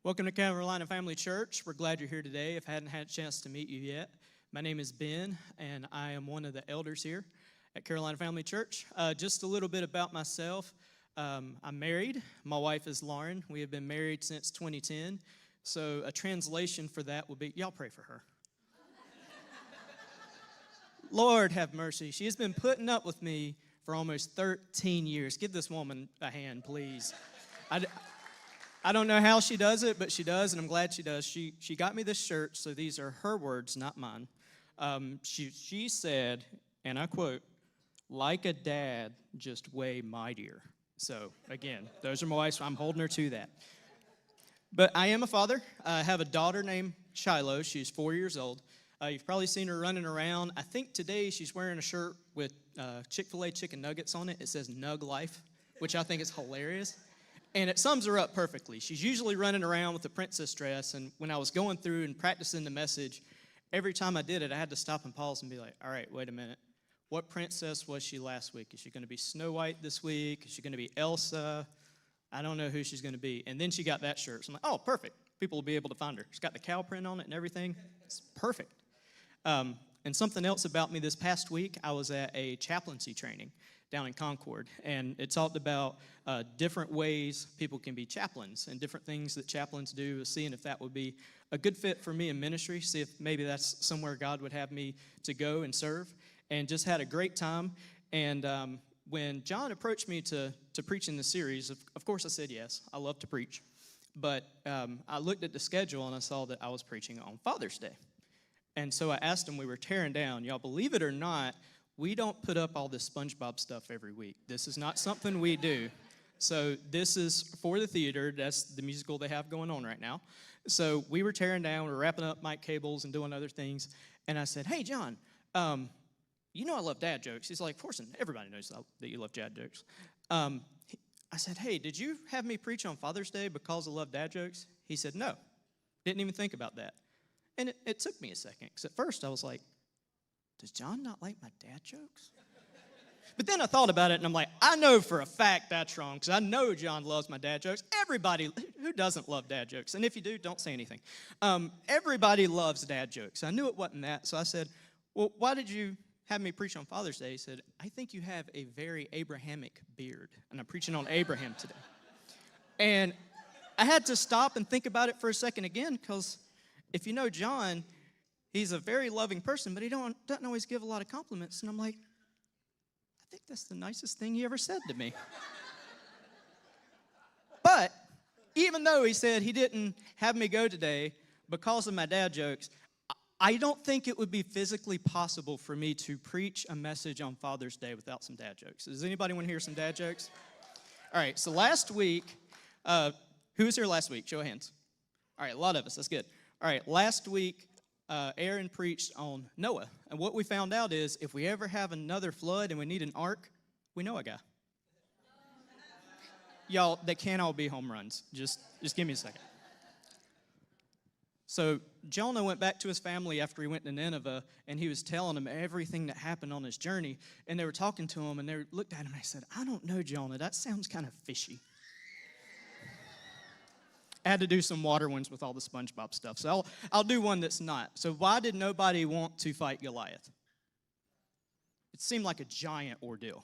Welcome to Carolina Family Church. We're glad you're here today. If I hadn't had a chance to meet you yet, my name is Ben, and I am one of the elders here at Carolina Family Church. Just a little bit about myself. I'm married. My wife is Lauren. We have been married since 2010. So a translation for that would be, y'all pray for her. Lord have mercy. She has been putting up with me for almost 13 years. Give this woman a hand, please. I don't know how she does it, but she does, and I'm glad she does. She got me this shirt, so these are her words, not mine. She said, and I quote, "Like a dad, just way mightier." So, again, those are my wife's, so I'm holding her to that. But I am a father. I have a daughter named Shiloh. She's 4 years old. You've probably seen her running around. I think today she's wearing a shirt with Chick-fil-A chicken nuggets on it. It says Nug Life, which I think is hilarious. And it sums her up perfectly. She's usually running around with a princess dress, and when I was going through and practicing the message, every time I did it, I had to stop and pause and be like, all right, wait a minute. What princess was she last week? Is she going to be Snow White this week? Is she going to be Elsa? I don't know who she's going to be. And then she got that shirt. So I'm like, oh, perfect. People will be able to find her. She's got the cow print on it and everything. It's perfect. And something else about me this past week, I was at a chaplaincy training down in Concord, and it talked about different ways people can be chaplains and different things that chaplains do, seeing if that would be a good fit for me in ministry, see if maybe that's somewhere God would have me to go and serve, and just had a great time. And when John approached me to preach in the series, of course I said yes. I love to preach, but I looked at the schedule and I saw that I was preaching on Father's Day. And so I asked him, we were tearing down. Y'all, believe it or not, we don't put up all this SpongeBob stuff every week. This is not something we do. So this is for the theater. That's the musical they have going on right now. So we were tearing down. We were wrapping up mic cables and doing other things. And I said, hey, John, you know I love dad jokes. He's like, of course, everybody knows that you love dad jokes. I said, hey, did you have me preach on Father's Day because I love dad jokes? He said, no. Didn't even think about that. And it took me a second, because at first I was like, does John not like my dad jokes? But then I thought about it, and I'm like, I know for a fact that's wrong, because I know John loves my dad jokes. Everybody, who doesn't love dad jokes? And if you do, don't say anything. Everybody loves dad jokes. I knew it wasn't that, so I said, well, why did you have me preach on Father's Day? He said, I think you have a very Abrahamic beard, and I'm preaching on Abraham today. And I had to stop and think about it for a second again, because if you know John, he's a very loving person, but he doesn't always give a lot of compliments. And I'm like, I think that's the nicest thing he ever said to me. But even though he said he didn't have me go today because of my dad jokes, I don't think it would be physically possible for me to preach a message on Father's Day without some dad jokes. Does anybody want to hear some dad jokes? All right, so last week, who was here last week? Show of hands. All right, a lot of us. That's good. All right, last week, Aaron preached on Noah. And what we found out is if we ever have another flood and we need an ark, we know a guy. Y'all, they can't all be home runs. Just give me a second. So Jonah went back to his family after he went to Nineveh, and he was telling them everything that happened on his journey. And they were talking to him, and they looked at him, and they said, I don't know, Jonah. That sounds kind of fishy. I had to do some water ones with all the SpongeBob stuff, so I'll do one that's not. So why did nobody want to fight Goliath? It seemed like a giant ordeal.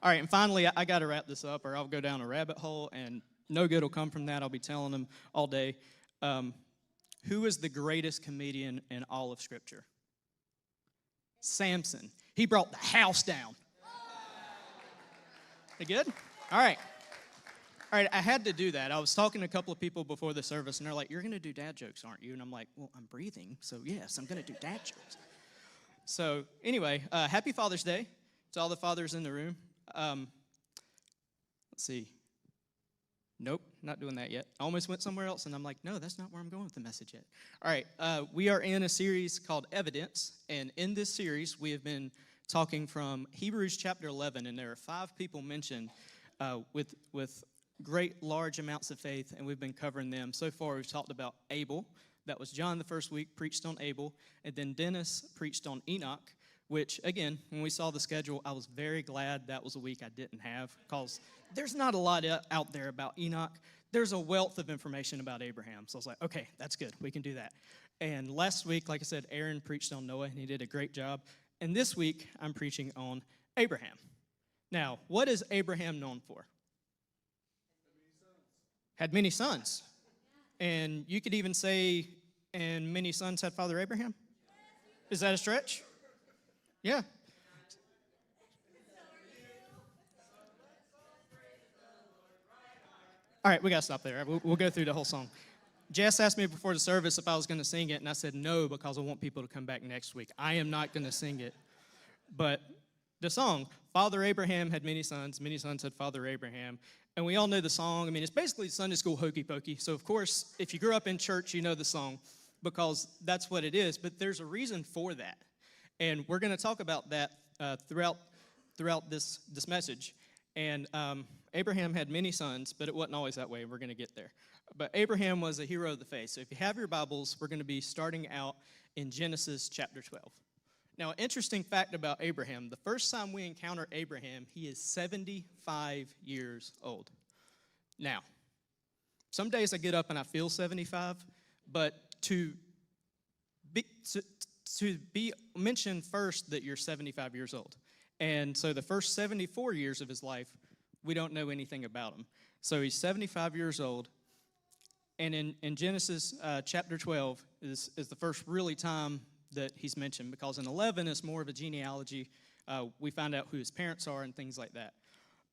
All right, and finally, I got to wrap this up, or I'll go down a rabbit hole, and no good will come from that. I'll be telling them all day. Who is the greatest comedian in all of Scripture? Samson. He brought the house down. They good? All right. All right, I had to do that. I was talking to a couple of people before the service, and they're like, you're going to do dad jokes, aren't you? And I'm like, well, I'm breathing, so yes, I'm going to do dad jokes. So anyway, happy Father's Day to all the fathers in the room. Let's see. Nope, not doing that yet. I almost went somewhere else, and I'm like, no, that's not where I'm going with the message yet. All right, we are in a series called Evidence, and in this series, we have been talking from Hebrews chapter 11, and there are 5 people mentioned with great large amounts of faith, and we've been covering them. So far, we've talked about Abel. That was John the first week, preached on Abel. And then Dennis preached on Enoch. which, again, when we saw the schedule, I was very glad that was a week I didn't have, because there's not a lot out there about Enoch. There's a wealth of information about Abraham. So I was like, okay, that's good. We can do that. And last week, like I said, Aaron preached on Noah, and he did a great job. And this week, I'm preaching on Abraham. Now, what is Abraham known for? Had many sons. And you could even say, and many sons had Father Abraham? Is that a stretch? Yeah. All right, we got to stop there. We'll go through the whole song. Jess asked me before the service if I was going to sing it, and I said no, because I want people to come back next week. I am not going to sing it. But the song, Father Abraham had many sons had Father Abraham. And we all know the song. I mean, it's basically Sunday school hokey pokey. So, of course, if you grew up in church, you know the song, because that's what it is. But there's a reason for that. And we're going to talk about that throughout this message. And Abraham had many sons, but it wasn't always that way. We're going to get there. But Abraham was a hero of the faith. So if you have your Bibles, we're going to be starting out in Genesis chapter 12. Now, an interesting fact about Abraham, the first time we encounter Abraham, he is 75 years old. Now, some days I get up and I feel 75, but to be mentioned first that you're 75 years old. And so the first 74 years of his life, we don't know anything about him. So he's 75 years old. And in Genesis chapter 12 is the first really time that he's mentioned, because in 11 it's more of a genealogy. We find out who his parents are and things like that.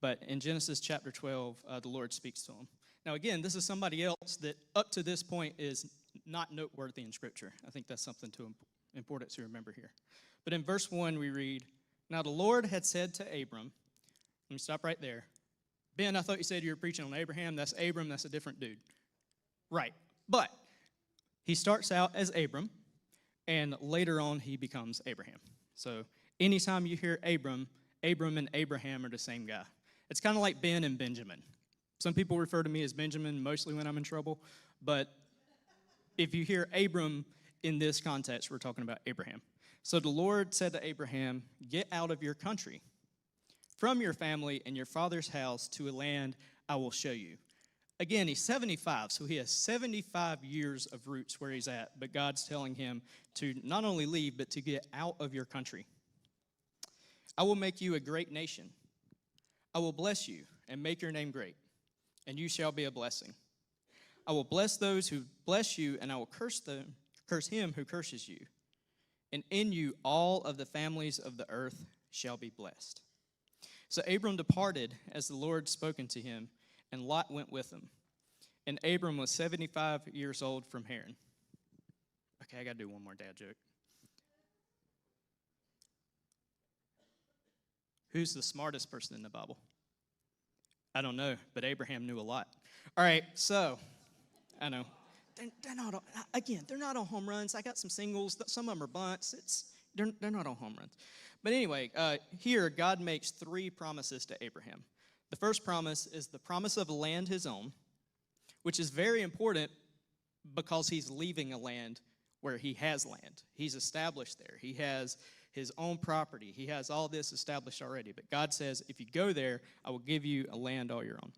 But in Genesis chapter 12, the Lord speaks to him. Now again, this is somebody else that up to this point is not noteworthy in Scripture. I think that's something important to remember here. But in verse 1 we read, "Now the Lord had said to Abram," let me stop right there. Ben, I thought you said you were preaching on Abraham. That's Abram, that's a different dude. Right. But he starts out as Abram, and later on he becomes Abraham. So anytime you hear Abram and Abraham are the same guy. It's kind of like Ben and Benjamin. Some people refer to me as Benjamin, mostly when I'm in trouble. But if you hear Abram in this context, we're talking about Abraham. So the Lord said to Abraham, "Get out of your country, from your family and your father's house, to a land I will show you." Again, he's 75, so he has 75 years of roots where he's at. But God's telling him to not only leave, but to get out of your country. "I will make you a great nation. I will bless you and make your name great, and you shall be a blessing. I will bless those who bless you, and I will curse him who curses you. And in you all of the families of the earth shall be blessed." So Abram departed as the Lord spoken to him, and Lot went with him. And Abram was 75 years old from Haran. Okay, I got to do one more dad joke. Who's the smartest person in the Bible? I don't know, but Abraham knew a lot. All right, so, I know. They're not on home runs. I got some singles. Some of them are bunts. They're not on home runs. But anyway, here God makes 3 promises to Abraham. The first promise is the promise of a land his own, which is very important because he's leaving a land where he has land. He's established there. He has his own property. He has all this established already. But God says, if you go there, I will give you a land all your own.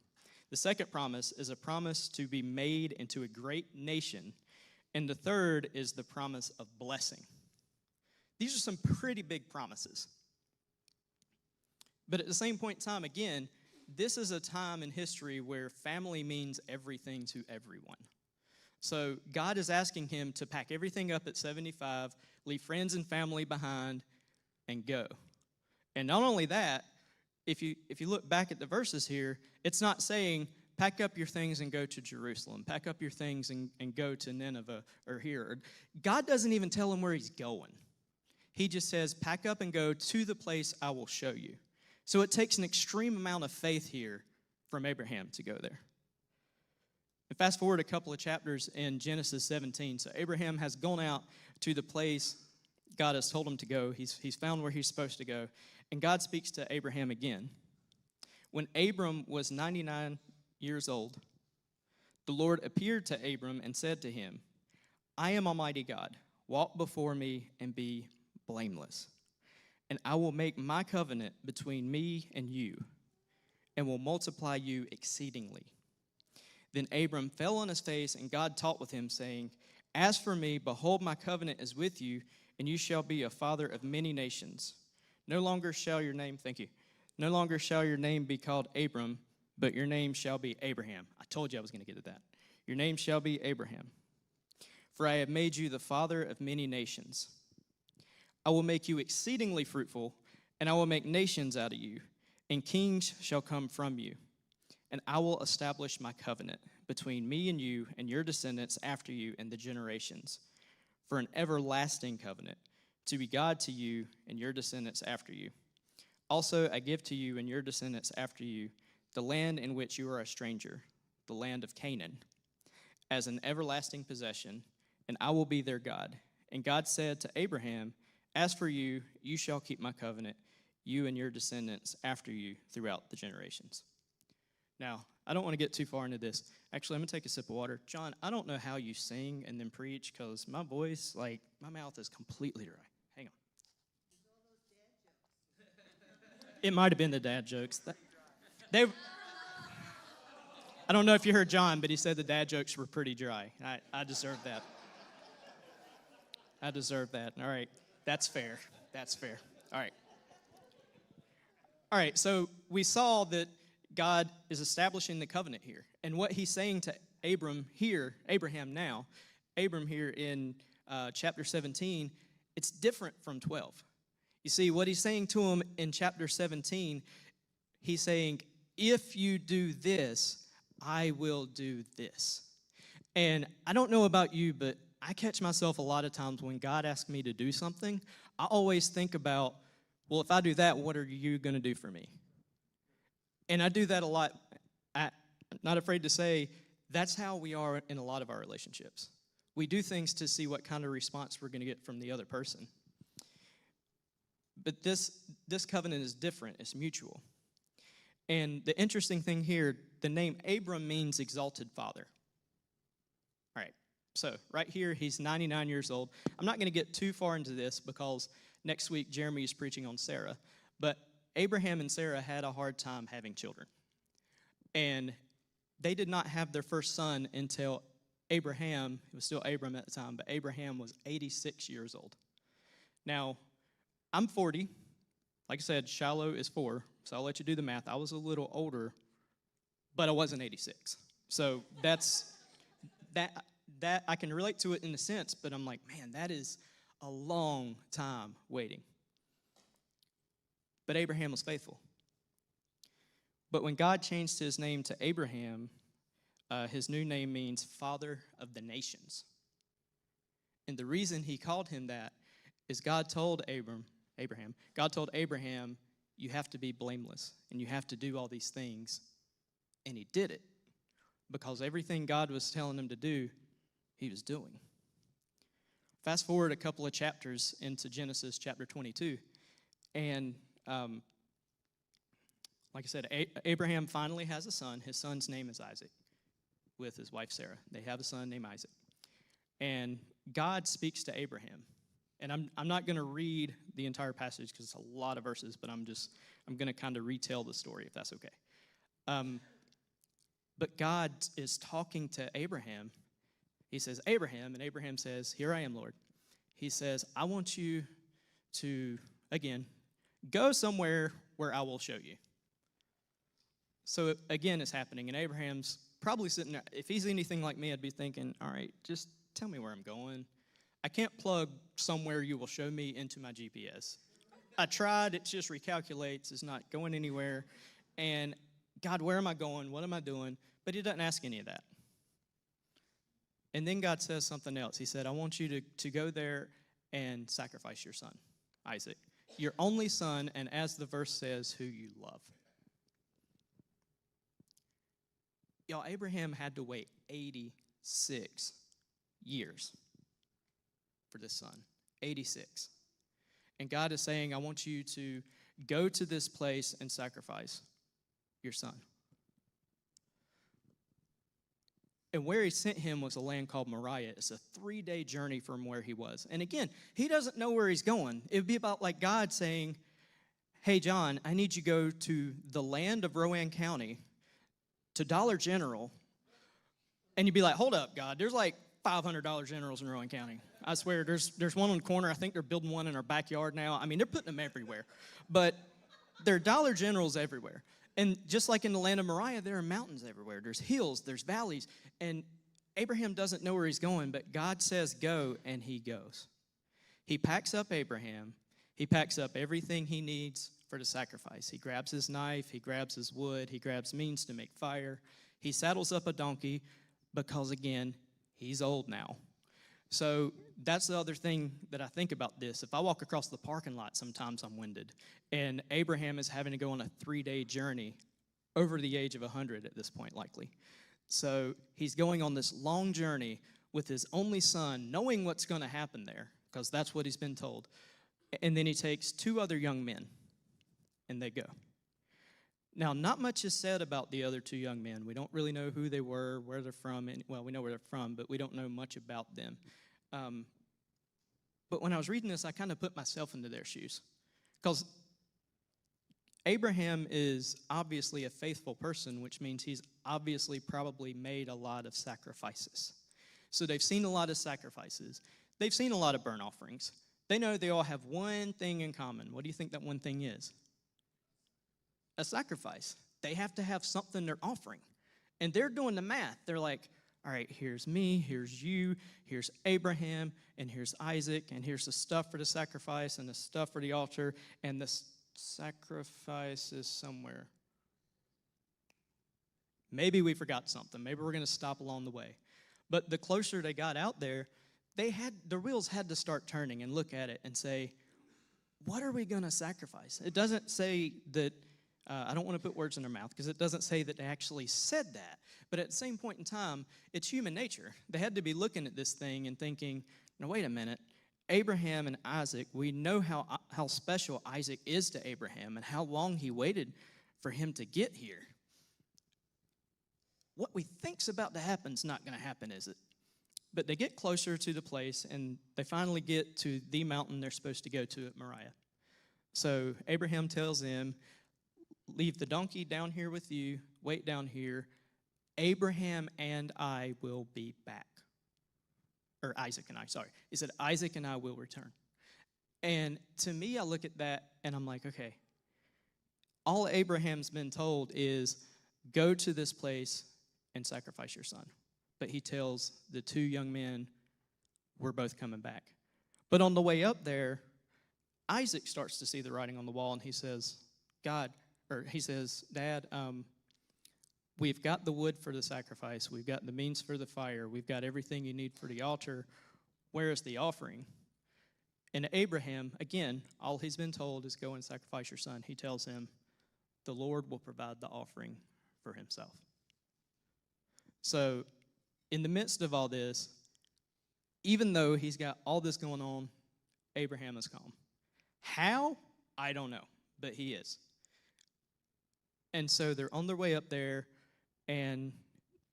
The second promise is a promise to be made into a great nation. And the third is the promise of blessing. These are some pretty big promises. But at the same point in time, again, this is a time in history where family means everything to everyone. So God is asking him to pack everything up at 75, leave friends and family behind, and go. And not only that, if you look back at the verses here, it's not saying, pack up your things and go to Jerusalem. Pack up your things and go to Nineveh or here. God doesn't even tell him where he's going. He just says, pack up and go to the place I will show you. So it takes an extreme amount of faith here from Abraham to go there. And fast forward a couple of chapters in Genesis 17. So Abraham has gone out to the place God has told him to go. He's found where he's supposed to go. And God speaks to Abraham again. When Abram was 99 years old, the Lord appeared to Abram and said to him, "I am Almighty God. Walk before me and be blameless." and I will make my covenant between me and you, and will multiply you exceedingly. Then Abram fell on his face, and God talked with him, saying, As for me, behold, my covenant is with you, and you shall be a father of many nations. No longer shall your name, thank you, no longer shall your name be called Abram, but your name shall be Abraham. I told you I was going to get to that. Your name shall be Abraham. For I have made you the father of many nations. I will make you exceedingly fruitful, and I will make nations out of you, and kings shall come from you. And I will establish my covenant between me and you and your descendants after you in the generations, for an everlasting covenant, to be God to you and your descendants after you. Also I give to you and your descendants after you the land in which you are a stranger, the land of Canaan, as an everlasting possession, and I will be their God. And God said to Abraham, As for you, you shall keep my covenant, you and your descendants after you throughout the generations. Now, I don't want to get too far into this. Actually, I'm going to take a sip of water. John, I don't know how you sing and then preach because my voice, my mouth is completely dry. Hang on. It might have been the dad jokes. I don't know if you heard John, but he said the dad jokes were pretty dry. I deserve that. I deserve that. All right. That's fair. That's fair. All right. All right, so we saw that God is establishing the covenant here. And what he's saying to Abram here in chapter 17, it's different from 12. You see, what he's saying to him in chapter 17, he's saying, if you do this, I will do this. And I don't know about you, but I catch myself a lot of times when God asks me to do something, I always think about, well, if I do that, what are you going to do for me? And I do that a lot. I'm not afraid to say that's how we are in a lot of our relationships. We do things to see what kind of response we're going to get from the other person. But this covenant is different. It's mutual. And the interesting thing here, the name Abram means exalted father. All right. So right here, he's 99 years old. I'm not going to get too far into this because next week Jeremy is preaching on Sarah. But Abraham and Sarah had a hard time having children. And they did not have their first son until Abraham, it was still Abram at the time, but Abraham was 86 years old. Now, I'm 40. Like I said, Shiloh is 4, so I'll let you do the math. I was a little older, but I wasn't 86. So that I can relate to it in a sense, but I'm like, man, that is a long time waiting. But Abraham was faithful. But when God changed his name to Abraham, his new name means Father of the Nations. And the reason he called him that is God told Abraham, you have to be blameless and you have to do all these things. And he did it because everything God was telling him to do, he was doing. Fast forward a couple of chapters into Genesis chapter 22. And like I said, Abraham finally has a son. His son's name is Isaac with his wife Sarah. They have a son named Isaac. And God speaks to Abraham. And I'm not going to read the entire passage because it's a lot of verses, but I'm going to kind of retell the story if that's okay. But God is talking to Abraham. He says, Abraham, and Abraham says, here I am, Lord. He says, I want you to, again, go somewhere where I will show you. So again, it's happening, and Abraham's probably sitting there. If he's anything like me, I'd be thinking, all right, just tell me where I'm going. I can't plug somewhere you will show me into my GPS. I tried, it just recalculates, it's not going anywhere. And God, where am I going? What am I doing? But he doesn't ask any of that. And then God says something else. He said, I want you to go there and sacrifice your son, Isaac, your only son, and as the verse says, who you love. Y'all, Abraham had to wait 86 years for this son. 86. And God is saying, I want you to go to this place and sacrifice your son. And where he sent him was a land called Moriah. It's a 3-day journey from where he was. And again, he doesn't know where he's going. It would be about like God saying, hey, John, I need you to go to the land of Rowan County, to Dollar General. And you'd be like, hold up, God, there's like 500 Dollar Generals in Rowan County. I swear, there's one on the corner. I think they're building one in our backyard now. I mean, they're putting them everywhere. But there are Dollar Generals everywhere. And just like in the land of Moriah, there are mountains everywhere. There's hills, there's valleys. And Abraham doesn't know where he's going, but God says go, and he goes. He packs up Abraham. He packs up everything he needs for the sacrifice. He grabs his knife. He grabs his wood. He grabs means to make fire. He saddles up a donkey because, again, he's old now. So that's the other thing that I think about this. If I walk across the parking lot, sometimes I'm winded. And Abraham is having to go on a 3-day journey over the age of 100 at this point, likely. So he's going on this long journey with his only son, knowing what's going to happen there, because that's what he's been told. And then he takes 2 other young men, and they go. Now, not much is said about the other 2 young men. We don't really know who they were, where they're from. Well, we know where they're from, but we don't know much about them. But when I was reading this, I kind of put myself into their shoes. Because Abraham is obviously a faithful person, which means he's obviously probably made a lot of sacrifices. So they've seen a lot of sacrifices. They've seen a lot of burnt offerings. They know they all have one thing in common. What do you think that one thing is? A sacrifice. They have to have something they're offering. And they're doing the math. They're like, all right, here's me, here's you, here's Abraham, and here's Isaac, and here's the stuff for the sacrifice, and the stuff for the altar, and the sacrifice is somewhere. Maybe we forgot something. Maybe we're going to stop along the way. But the closer they got out there, the wheels had to start turning and look at it and say, what are we going to sacrifice? It doesn't say that, I don't want to put words in their mouth, because it doesn't say that they actually said that. But at the same point in time, it's human nature. They had to be looking at this thing and thinking, now wait a minute, Abraham and Isaac, we know how special Isaac is to Abraham and how long he waited for him to get here. What we think's about to happen is not going to happen, is it? But they get closer to the place, and they finally get to the mountain they're supposed to go to at Moriah. So Abraham tells them, leave the donkey down here with you, wait down here. Abraham and I will be back. Or Isaac and I, sorry. He said, Isaac and I will return. And to me, I look at that, and I'm like, okay, all Abraham's been told is go to this place and sacrifice your son. But he tells the 2 young men, we're both coming back. But on the way up there, Isaac starts to see the writing on the wall, and he says, Dad, we've got the wood for the sacrifice. We've got the means for the fire. We've got everything you need for the altar. Where is the offering? And Abraham, again, all he's been told is go and sacrifice your son. He tells him, the Lord will provide the offering for himself. So in the midst of all this, even though he's got all this going on, Abraham is calm. How? I don't know, but he is. And so they're on their way up there, and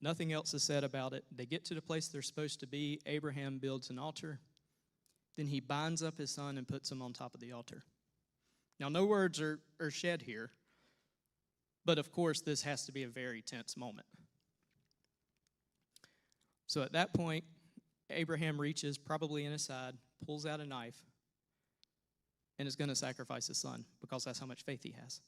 nothing else is said about it. They get to the place they're supposed to be. Abraham builds an altar. Then he binds up his son and puts him on top of the altar. Now, no words are shed here, but of course, this has to be a very tense moment. So at that point, Abraham reaches, probably in his side, pulls out a knife, and is going to sacrifice his son, because that's how much faith he has.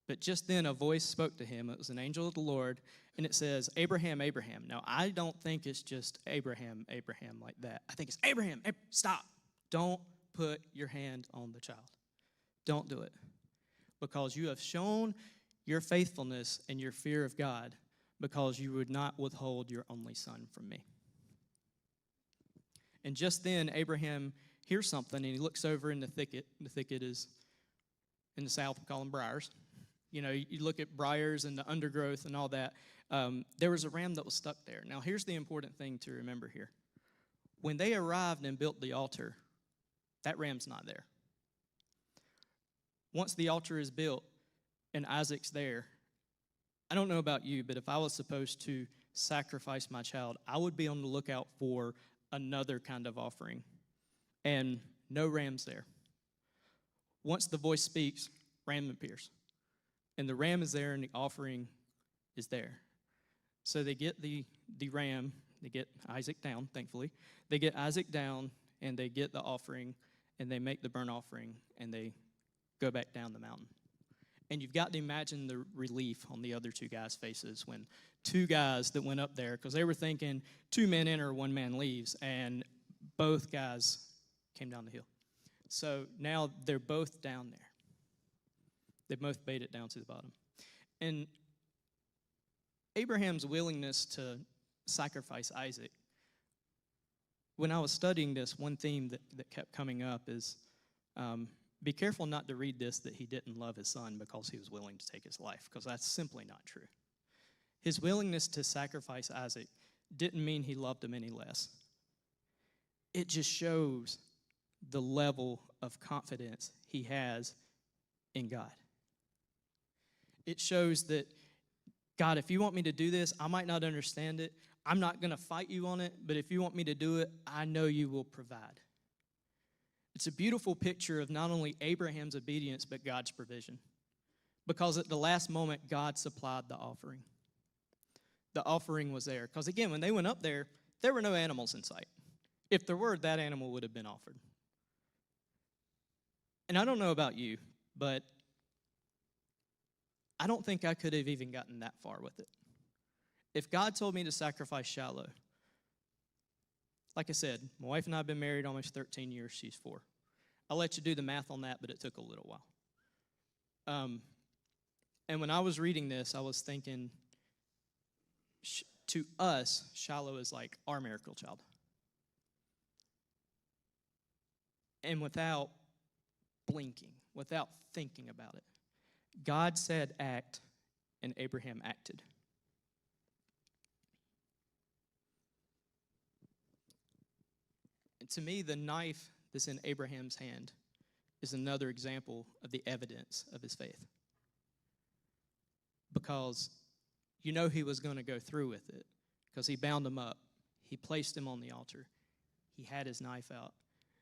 But just then a voice spoke to him. It was an angel of the Lord, and it says, Abraham, Abraham. Now, I don't think it's just Abraham, Abraham like that. I think it's Abraham, stop. Don't put your hand on the child. Don't do it. Because you have shown your faithfulness and your fear of God, because you would not withhold your only son from me. And just then, Abraham hears something, and he looks over in the thicket. The thicket is, in the South, we call them briars. You know, you look at briars and the undergrowth and all that. There was a ram that was stuck there. Now, here's the important thing to remember here. When they arrived and built the altar, that ram's not there. Once the altar is built and Isaac's there, I don't know about you, but if I was supposed to sacrifice my child, I would be on the lookout for another kind of offering. And no ram's there. Once the voice speaks, ram appears. And the ram is there and the offering is there. So they get the ram, they get Isaac down, thankfully. They get Isaac down and they get the offering and they make the burnt offering and they go back down the mountain. And you've got to imagine the relief on the other two guys' faces when two guys that went up there, because they were thinking 2 men enter, 1 man leaves, and both guys came down the hill. So now they're both down there. They both made it down to the bottom. And Abraham's willingness to sacrifice Isaac, when I was studying this, one theme that kept coming up is be careful not to read this that he didn't love his son because he was willing to take his life, because that's simply not true. His willingness to sacrifice Isaac didn't mean he loved him any less. It just shows the level of confidence he has in God. It shows that, God, if you want me to do this, I might not understand it. I'm not going to fight you on it, but if you want me to do it, I know you will provide. It's a beautiful picture of not only Abraham's obedience, but God's provision. Because at the last moment, God supplied the offering. The offering was there. Because again, when they went up there were no animals in sight. If there were, that animal would have been offered. And I don't know about you, but I don't think I could have even gotten that far with it. If God told me to sacrifice Shiloh, like I said, my wife and I have been married almost 13 years. She's 4. I'll let you do the math on that, but it took a little while. And when I was reading this, I was thinking, to us, Shiloh is like our miracle child. And without blinking, without thinking about it, God said act, and Abraham acted. And to me, the knife that's in Abraham's hand is another example of the evidence of his faith. Because you know he was going to go through with it, because he bound him up. He placed him on the altar. He had his knife out.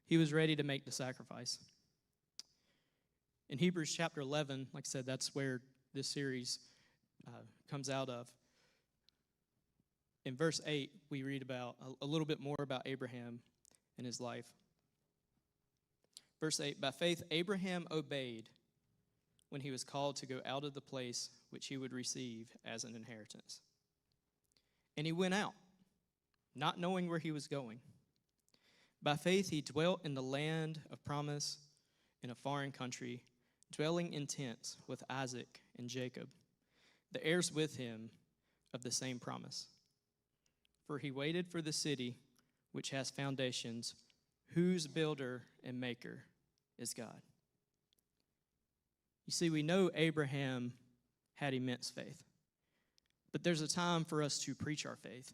He was ready to make the sacrifice. In Hebrews chapter 11, like I said, that's where this series comes out of. In verse 8, we read about a little bit more about Abraham and his life. Verse 8, by faith Abraham obeyed when he was called to go out of the place which he would receive as an inheritance. And he went out, not knowing where he was going. By faith he dwelt in the land of promise in a foreign country, dwelling in tents with Isaac and Jacob, the heirs with him of the same promise. For he waited for the city which has foundations, whose builder and maker is God. You see, we know Abraham had immense faith. But there's a time for us to preach our faith.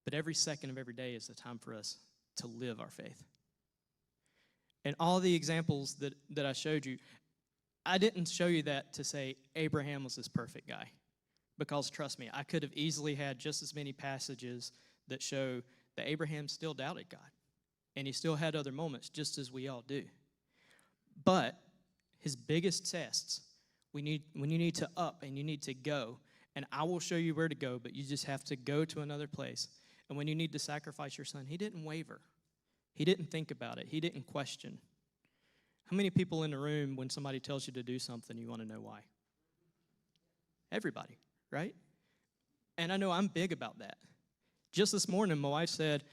But every second of every day is a time for us to live our faith. And all the examples that I showed you, I didn't show you that to say Abraham was this perfect guy. Because trust me, I could have easily had just as many passages that show that Abraham still doubted God. And he still had other moments, just as we all do. But his biggest tests, when you need to up and you need to go, and I will show you where to go, but you just have to go to another place. And when you need to sacrifice your son, he didn't waver. He didn't think about it. He didn't question. How many people in the room, when somebody tells you to do something, you want to know why? Everybody, right? And I know I'm big about that. Just this morning, my wife said,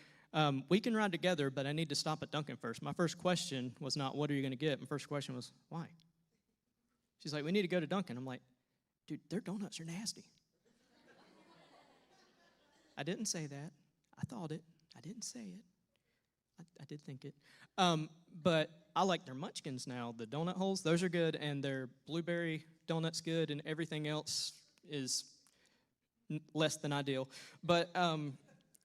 we can ride together, but I need to stop at Dunkin' first. My first question was not, what are you going to get? My first question was, why? She's like, we need to go to Dunkin'. I'm like, dude, their donuts are nasty. I didn't say that. I thought it. I didn't say it. I did think it. But I like their munchkins now. The donut holes, those are good, and their blueberry donut's good, and everything else is less than ideal. But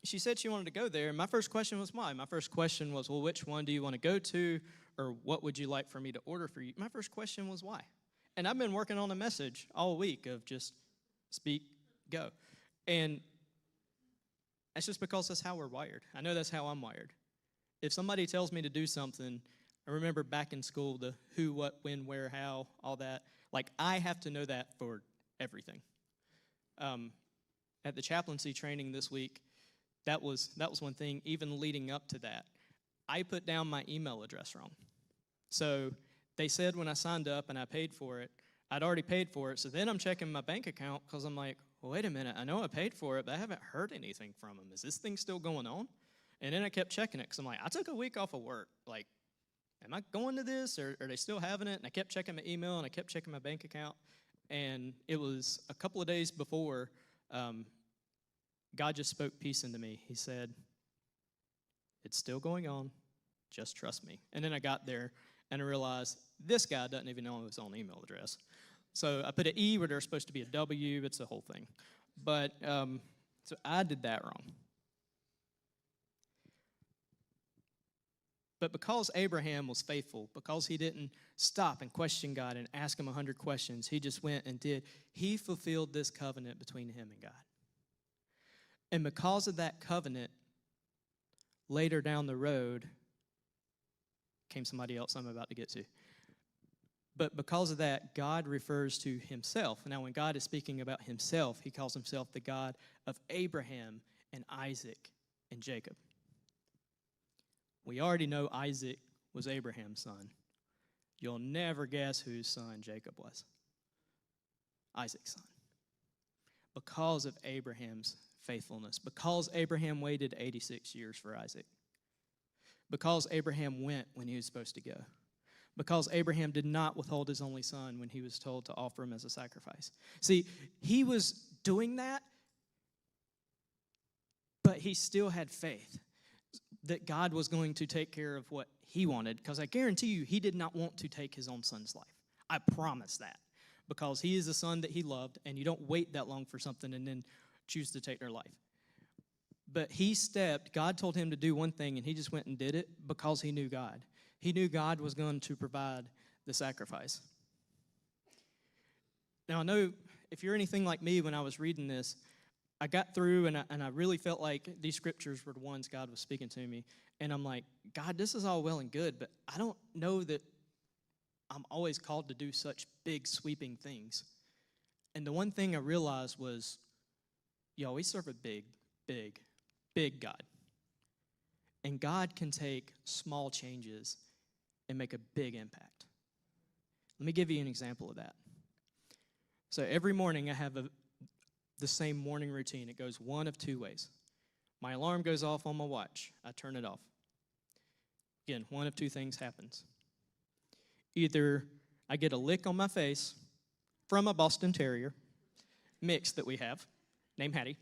she said she wanted to go there, and my first question was why? My first question was, well, which one do you want to go to, or what would you like for me to order for you? My first question was why? And I've been working on a message all week of just speak, go. And That's just because that's how we're wired. I know that's how I'm wired. If somebody tells me to do something, I remember back in school, the who, what, when, where, how, all that. Like, I have to know that for everything. At the chaplaincy training this week, that was one thing. Even leading up to that, I put down my email address wrong. So they said when I signed up and I paid for it, I'd already paid for it. So then I'm checking my bank account because I'm like, well, wait a minute, I know I paid for it, but I haven't heard anything from them. Is this thing still going on? And then I kept checking it because I'm like, I took a week off of work. Like, am I going to this, or are they still having it? And I kept checking my email, and I kept checking my bank account. And it was a couple of days before God just spoke peace into me. He said, it's still going on. Just trust me. And then I got there, and I realized this guy doesn't even know his own email address. So I put an E where there's supposed to be a W. It's a whole thing. But so I did that wrong. But because Abraham was faithful, because he didn't stop and question God and ask him 100 questions, he just went and did, he fulfilled this covenant between him and God. And because of that covenant, later down the road, came somebody else I'm about to get to. But because of that, God refers to himself. Now, when God is speaking about himself, he calls himself the God of Abraham and Isaac and Jacob. We already know Isaac was Abraham's son. You'll never guess whose son Jacob was. Isaac's son. Because of Abraham's faithfulness. Because Abraham waited 86 years for Isaac. Because Abraham went when he was supposed to go. Because Abraham did not withhold his only son when he was told to offer him as a sacrifice. See, he was doing that, but he still had faith that God was going to take care of what he wanted, because I guarantee you he did not want to take his own son's life. I promise that, because he is a son that he loved, and you don't wait that long for something and then choose to take their life. But God told him to do one thing, and he just went and did it because he knew God. He knew God was going to provide the sacrifice. Now, I know if you're anything like me, when I was reading this, I got through, and I really felt like these scriptures were the ones God was speaking to me. And I'm like, God, this is all well and good, but I don't know that I'm always called to do such big, sweeping things. And the one thing I realized was, we serve a big, big, big God. And God can take small changes and make a big impact. Let me give you an example of that. So every morning I have the same morning routine. It goes one of two ways. My alarm goes off on my watch. I turn it off. Again, one of two things happens. Either I get a lick on my face from a Boston Terrier mix that we have, named Hattie.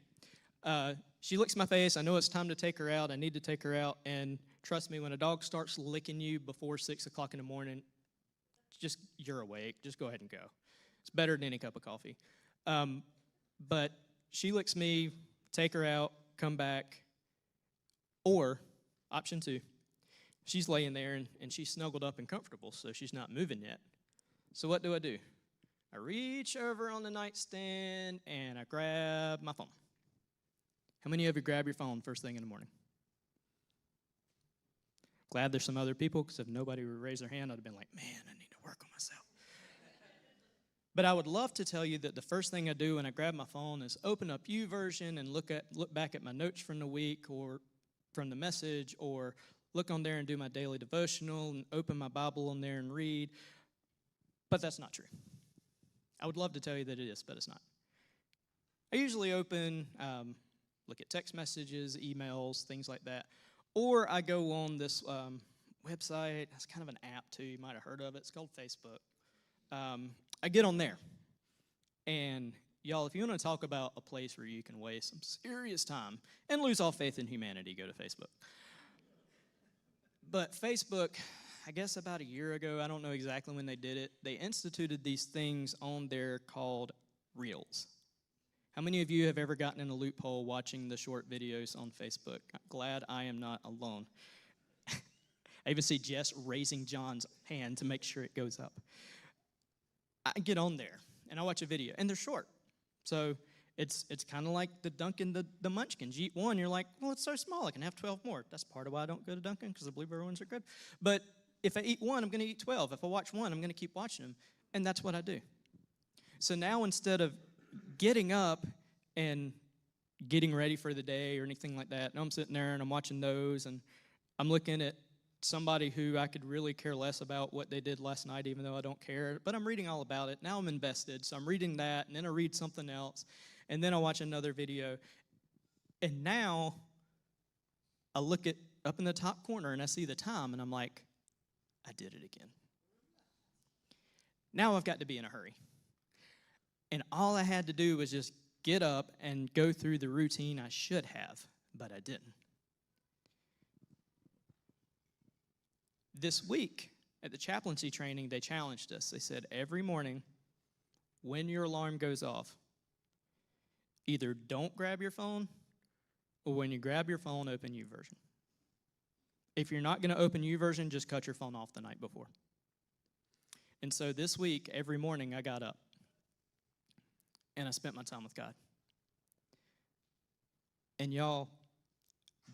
She licks my face. I know it's time to take her out. I need to take her out. And trust me, when a dog starts licking you before 6 o'clock in the morning, you're awake. Just go ahead and go. It's better than any cup of coffee. But she licks me, take her out, come back. Or, option 2, she's laying there and she's snuggled up and comfortable, so she's not moving yet. So what do? I reach over on the nightstand and I grab my phone. How many of you grab your phone first thing in the morning? Glad there's some other people, because if nobody would raise their hand, I'd have been like, man, I need to work on myself. But I would love to tell you that the first thing I do when I grab my phone is open up YouVersion and look back at my notes from the week or from the message, or look on there and do my daily devotional and open my Bible on there and read. But that's not true. I would love to tell you that it is, but it's not. I usually open, look at text messages, emails, things like that. Or I go on this website. It's kind of an app, too. You might have heard of it. It's called Facebook. I get on there. And, y'all, if you want to talk about a place where you can waste some serious time and lose all faith in humanity, go to Facebook. But Facebook, I guess about a year ago, I don't know exactly when they did it, they instituted these things on there called Reels. How many of you have ever gotten in a loophole watching the short videos on Facebook? I'm glad I am not alone. I even see Jess raising John's hand to make sure it goes up. I get on there, and I watch a video, and they're short. So It's kind of like the Dunkin', the Munchkins. You eat one, you're like, well, it's so small, I can have 12 more. That's part of why I don't go to Dunkin', because the blueberry ones are good. But if I eat one, I'm going to eat 12. If I watch one, I'm going to keep watching them. And that's what I do. So now instead of getting up and getting ready for the day or anything like that, now I'm sitting there and I'm watching those, and I'm looking at somebody who I could really care less about what they did last night, even though I don't care. But I'm reading all about it. Now I'm invested. So I'm reading that, and then I read something else, and then I watch another video. And now I look at up in the top corner, and I see the time, and I'm like, I did it again. Now I've got to be in a hurry. And all I had to do was just get up and go through the routine I should have, but I didn't. This week at the chaplaincy training, they challenged us. They said, every morning when your alarm goes off, either don't grab your phone, or when you grab your phone, open YouVersion. If you're not going to open YouVersion, just cut your phone off the night before. And so this week, every morning I got up and I spent my time with God. And y'all,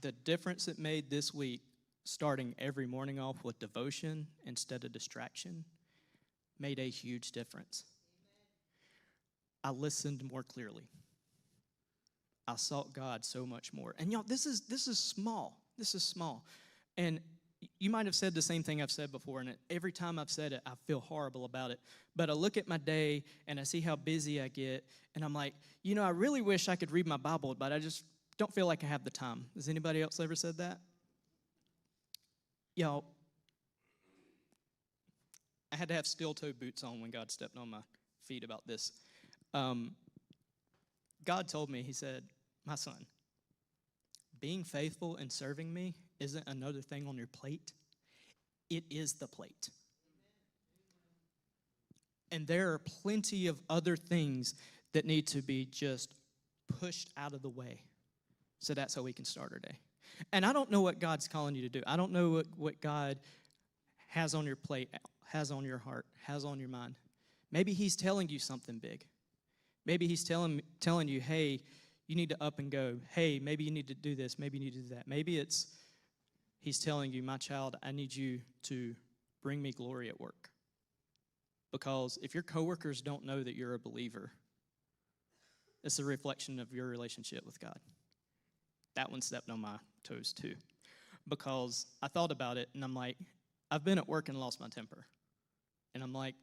the difference it made this week, starting every morning off with devotion instead of distraction, made a huge difference. I listened more clearly. I sought God so much more. And y'all, this is small. This is small. And you might have said the same thing I've said before, and every time I've said it, I feel horrible about it. But I look at my day, and I see how busy I get, and I'm like, I really wish I could read my Bible, but I just don't feel like I have the time. Has anybody else ever said that? Y'all, I had to have steel-toe boots on when God stepped on my feet about this. God told me, he said, my son, being faithful and serving me isn't another thing on your plate. It is the plate. And there are plenty of other things that need to be just pushed out of the way. So that's how we can start our day. And I don't know what God's calling you to do. I don't know what God has on your plate, has on your heart, has on your mind. Maybe he's telling you something big. Maybe he's telling you, hey, you need to up and go. Hey, maybe you need to do this. Maybe you need to do that. Maybe he's telling you, my child, I need you to bring me glory at work. Because if your coworkers don't know that you're a believer, it's a reflection of your relationship with God. That one stepped on my toes too. Because I thought about it, and I'm like, I've been at work and lost my temper. And I'm like,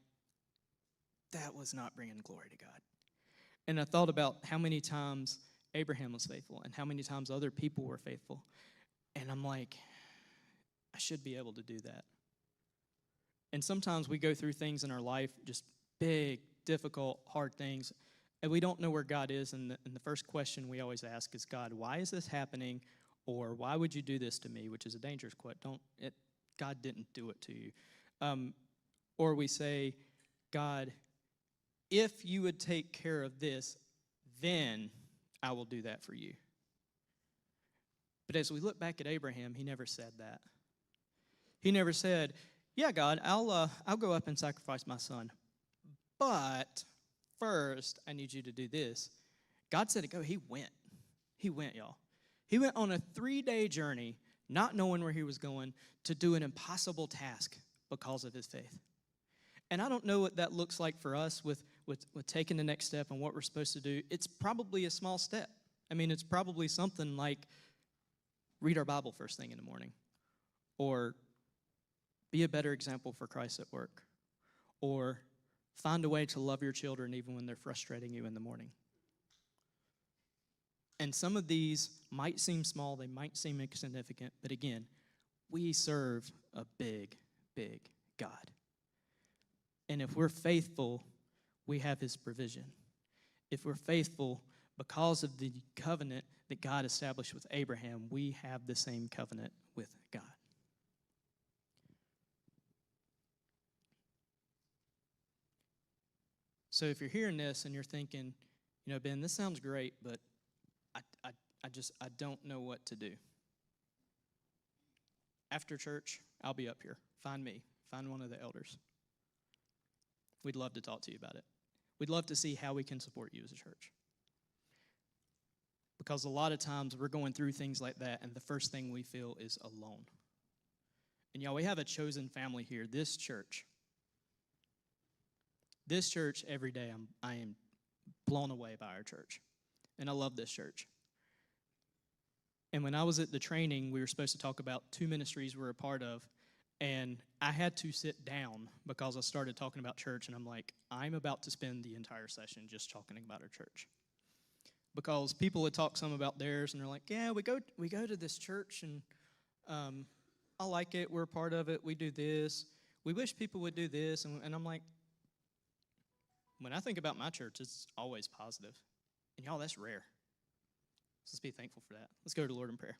that was not bringing glory to God. And I thought about how many times Abraham was faithful and how many times other people were faithful. And I'm like, I should be able to do that. And sometimes we go through things in our life, just big, difficult, hard things, and we don't know where God is. And the first question we always ask is, God, why is this happening? Or why would you do this to me? Which is a dangerous question. God didn't do it to you. Or we say, God, if you would take care of this, then I will do that for you. But as we look back at Abraham, he never said that. He never said, yeah, God, I'll go up and sacrifice my son. But first, I need you to do this. God said to go. He went. He went, y'all. He went on a 3-day journey, not knowing where he was going, to do an impossible task because of his faith. And I don't know what that looks like for us with taking the next step and what we're supposed to do. It's probably a small step. I mean, it's probably something like read our Bible first thing in the morning, or be a better example for Christ at work, or find a way to love your children even when they're frustrating you in the morning. And some of these might seem small, they might seem insignificant, but again, we serve a big, big God. And if we're faithful, we have his provision. If we're faithful, because of the covenant that God established with Abraham, we have the same covenant with God. So if you're hearing this and you're thinking, Ben, this sounds great, but I don't know what to do. After church, I'll be up here. Find me. Find one of the elders. We'd love to talk to you about it. We'd love to see how we can support you as a church. Because a lot of times we're going through things like that, and the first thing we feel is alone. And y'all, we have a chosen family here, this church. This church, every day, I am blown away by our church. And I love this church. And when I was at the training, we were supposed to talk about 2 ministries we're a part of. And I had to sit down because I started talking about church. And I'm like, I'm about to spend the entire session just talking about our church. Because people would talk some about theirs, and they're like, yeah, we go to this church, and I like it. We're a part of it. We do this. We wish people would do this. And I'm like, when I think about my church, it's always positive. And y'all, that's rare. So let's be thankful for that. Let's go to the Lord in prayer.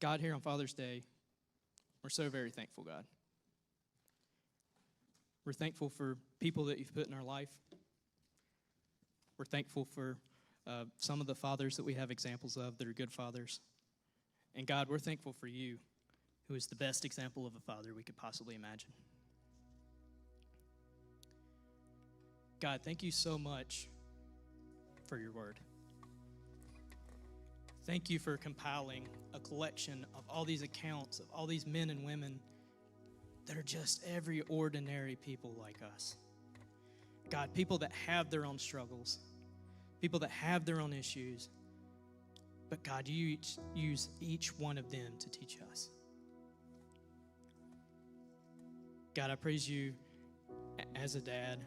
God, here on Father's Day, we're so very thankful, God. We're thankful for people that you've put in our life. We're thankful for some of the fathers that we have examples of that are good fathers. And God, we're thankful for you, who is the best example of a father we could possibly imagine. God, thank you so much for your word. Thank you for compiling a collection of all these accounts of all these men and women that are just every ordinary people like us. God, people that have their own struggles, people that have their own issues, but God, you use each one of them to teach us. God, I praise you as a dad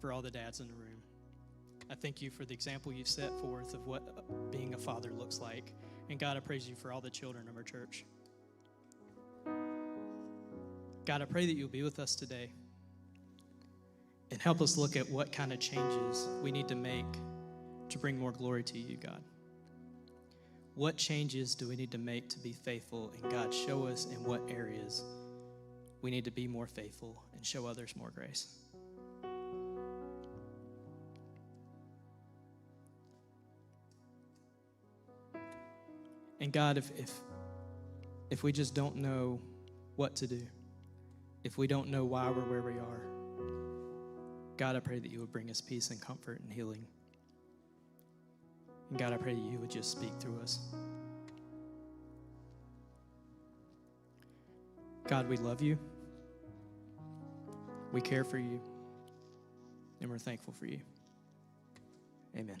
for all the dads in the room. I thank you for the example you've set forth of what being a father looks like. And God, I praise you for all the children of our church. God, I pray that you'll be with us today and help us look at what kind of changes we need to make to bring more glory to you, God. What changes do we need to make to be faithful? And God, show us in what areas we need to be more faithful and show others more grace. And God, if we just don't know what to do, if we don't know why we're where we are, God, I pray that you would bring us peace and comfort and healing. And God, I pray that you would just speak through us. God, we love you. We care for you. And we're thankful for you. Amen.